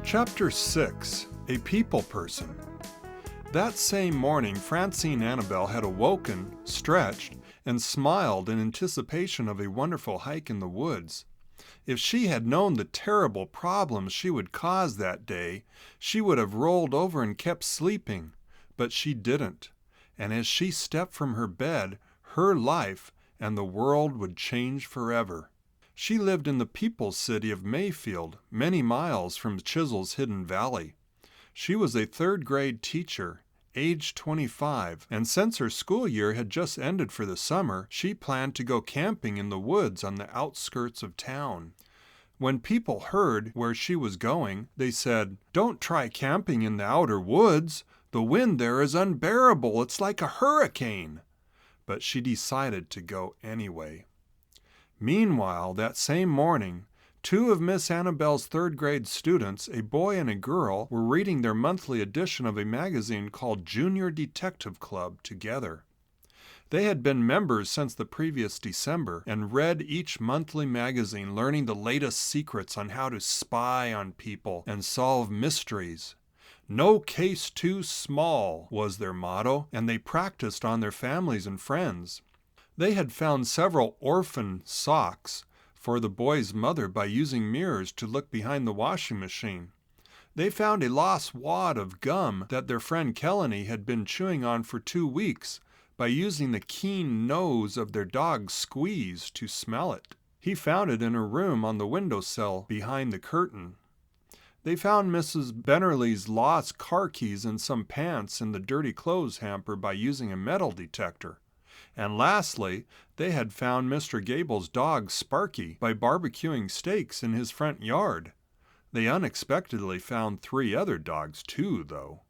Chapter 6. A People Person. That same morning, Francine Annabelle had awoken, stretched, and smiled in anticipation of a wonderful hike in the woods. If she had known the terrible problems she would cause that day, she would have rolled over and kept sleeping, but she didn't. And as she stepped from her bed, her life and the world would change forever. She lived in the people's city of Mayfield, many miles from Chisel's hidden valley. She was a third-grade teacher, aged 25, and since her school year had just ended for the summer, she planned to go camping in the woods on the outskirts of town. When people heard where she was going, they said, "Don't try camping in the outer woods. The wind there is unbearable. It's like a hurricane." But she decided to go anyway. Meanwhile, that same morning, two of Miss Annabelle's third-grade students, a boy and a girl, were reading their monthly edition of a magazine called Junior Detective Club together. They had been members since the previous December and read each monthly magazine, learning the latest secrets on how to spy on people and solve mysteries. "No case too small" was their motto, and they practiced on their families and friends. They had found several orphan socks for the boy's mother by using mirrors to look behind the washing machine. They found a lost wad of gum that their friend Kelly had been chewing on for 2 weeks by using the keen nose of their dog Squeeze to smell it. He found it in her room on the windowsill behind the curtain. They found Mrs. Bennerly's lost car keys and some pants in the dirty clothes hamper by using a metal detector. And lastly, they had found Mr. Gable's dog Sparky by barbecuing steaks in his front yard. They unexpectedly found 3 other dogs too, though.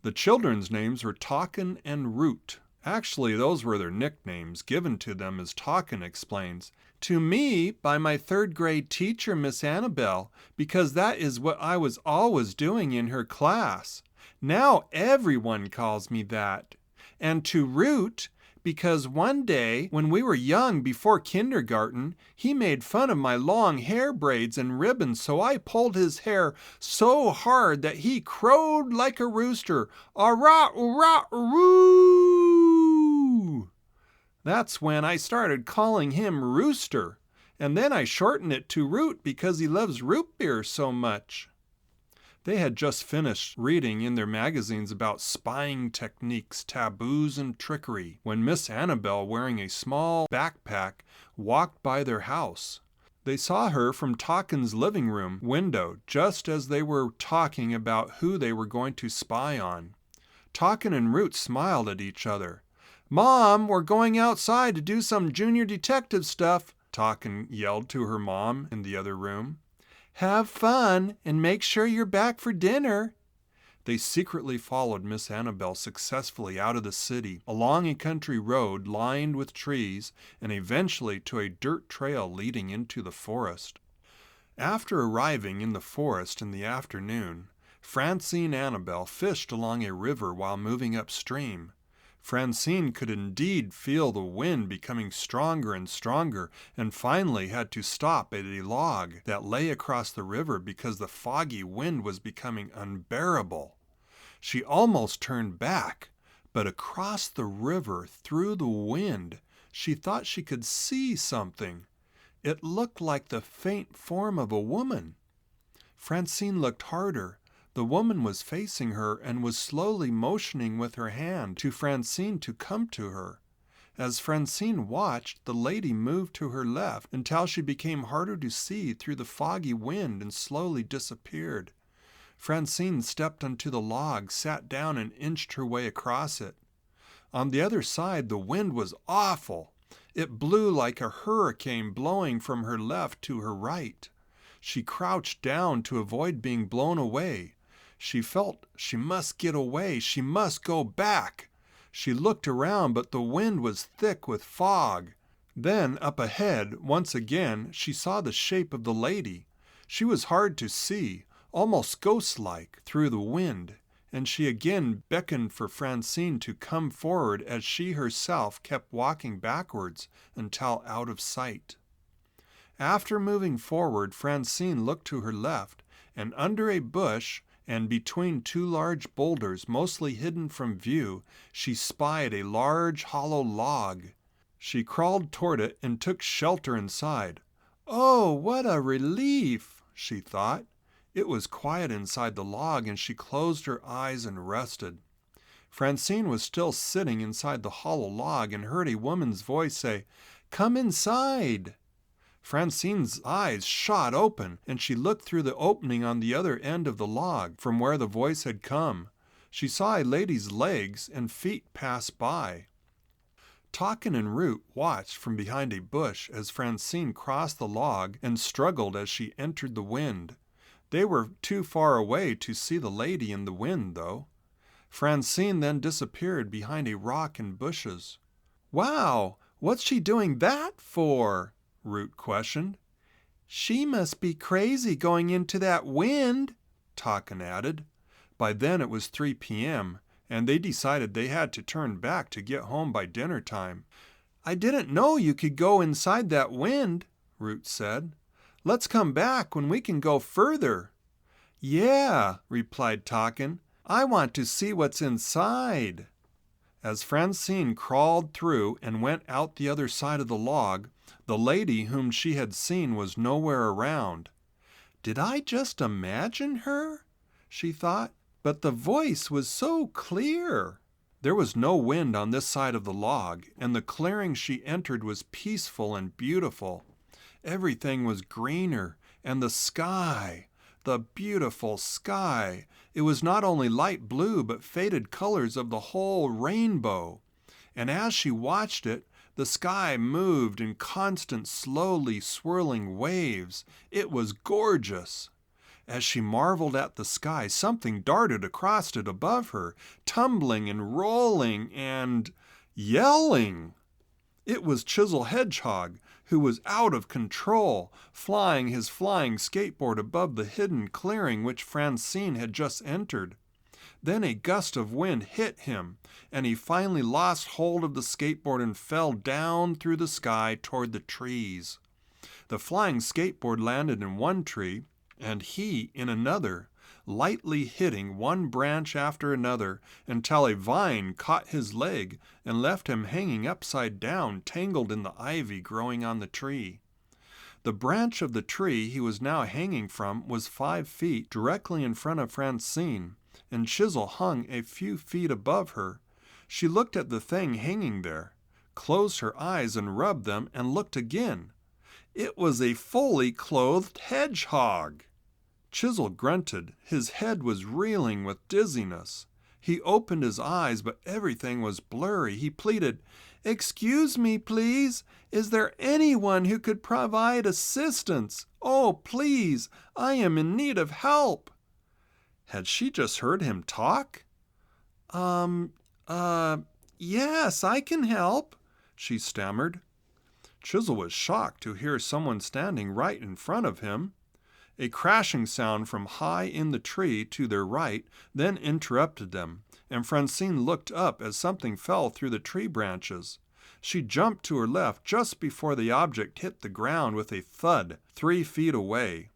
The children's names were Talkin' and Root. Actually, those were their nicknames, given to them, as Talkin explains, "To me by my third-grade teacher, Miss Annabelle, because that is what I was always doing in her class. Now everyone calls me that. And to Root, because one day, when we were young before kindergarten, he made fun of my long hair braids and ribbons, so I pulled his hair so hard that he crowed like a rooster. Arrah, arrah, roo! That's when I started calling him Rooster, and then I shortened it to Root because he loves root beer so much." They had just finished reading in their magazines about spying techniques, taboos, and trickery when Miss Annabelle, wearing a small backpack, walked by their house. They saw her from Talkin's living room window just as they were talking about who they were going to spy on. Talkin and Root smiled at each other. "Mom, we're going outside to do some junior detective stuff," Talkin yelled to her mom in the other room. "Have fun, and make sure you're back for dinner." They secretly followed Miss Annabelle successfully out of the city, along a country road lined with trees, and eventually to a dirt trail leading into the forest. After arriving in the forest in the afternoon, Francine Annabelle fished along a river while moving upstream. Francine could indeed feel the wind becoming stronger and stronger, and finally had to stop at a log that lay across the river because the foggy wind was becoming unbearable. She almost turned back, but across the river, through the wind, she thought she could see something. It looked like the faint form of a woman. Francine looked harder. The woman was facing her and was slowly motioning with her hand to Francine to come to her. As Francine watched, the lady moved to her left until she became harder to see through the foggy wind and slowly disappeared. Francine stepped onto the log, sat down, and inched her way across it. On the other side, the wind was awful. It blew like a hurricane, blowing from her left to her right. She crouched down to avoid being blown away. She felt she must get away. She must go back. She looked around, but the wind was thick with fog. Then, up ahead, once again, she saw the shape of the lady. She was hard to see, almost ghost-like, through the wind, and she again beckoned for Francine to come forward as she herself kept walking backwards until out of sight. After moving forward, Francine looked to her left and under a bush and between two large boulders mostly hidden from view, she spied a large hollow log. She crawled toward it and took shelter inside. "Oh, what a relief!" she thought. It was quiet inside the log, and she closed her eyes and rested. Francine was still sitting inside the hollow log and heard a woman's voice say, "Come inside." Francine's eyes shot open, and she looked through the opening on the other end of the log from where the voice had come. She saw a lady's legs and feet pass by. Talkin and Root watched from behind a bush as Francine crossed the log and struggled as she entered the wind. They were too far away to see the lady in the wind, though. Francine then disappeared behind a rock and bushes. "Wow, what's she doing that for?" Root questioned. "She must be crazy going into that wind," Talkin added. By then it was 3 p.m., and they decided they had to turn back to get home by dinner time. "I didn't know you could go inside that wind," Root said. "Let's come back when we can go further." "Yeah," replied Talkin. "I want to see what's inside." As Francine crawled through and went out the other side of the log, the lady whom she had seen was nowhere around. "Did I just imagine her?" she thought. "But the voice was so clear." There was no wind on this side of the log, and the clearing she entered was peaceful and beautiful. Everything was greener, and the beautiful sky. It was not only light blue, but faded colors of the whole rainbow. And as she watched it, the sky moved in constant, slowly swirling waves. It was gorgeous. As she marveled at the sky, something darted across it above her, tumbling and rolling and yelling. It was Chisel Hedgehog, who was out of control, flying his flying skateboard above the hidden clearing which Francine had just entered. Then a gust of wind hit him, and he finally lost hold of the skateboard and fell down through the sky toward the trees. The flying skateboard landed in one tree, and he in another, lightly hitting one branch after another until a vine caught his leg and left him hanging upside down, tangled in the ivy growing on the tree. The branch of the tree he was now hanging from was 5 feet directly in front of Francine, and Chisel hung a few feet above her. She looked at the thing hanging there, closed her eyes and rubbed them, and looked again. It was a fully clothed hedgehog. Chisel grunted. His head was reeling with dizziness. He opened his eyes, but everything was blurry. He pleaded, "Excuse me, please. Is there anyone who could provide assistance? Oh, please, I am in need of help." Had she just heard him talk? Yes, I can help," she stammered. Chisel was shocked to hear someone standing right in front of him. A crashing sound from high in the tree to their right then interrupted them, and Francine looked up as something fell through the tree branches. She jumped to her left just before the object hit the ground with a thud 3 feet away.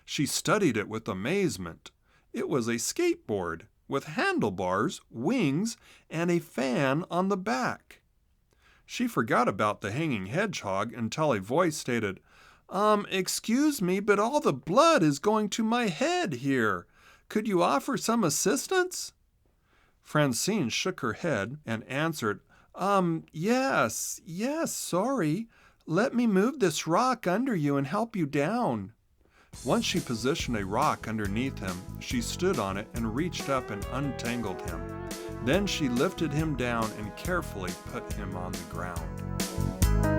She studied it with amazement. It was a skateboard with handlebars, wings, and a fan on the back. She forgot about the hanging hedgehog until a voice stated, "Excuse me, but all the blood is going to my head here. Could you offer some assistance?" Francine shook her head and answered, yes, sorry. Let me move this rock under you and help you down." Once she positioned a rock underneath him, she stood on it and reached up and untangled him. Then she lifted him down and carefully put him on the ground.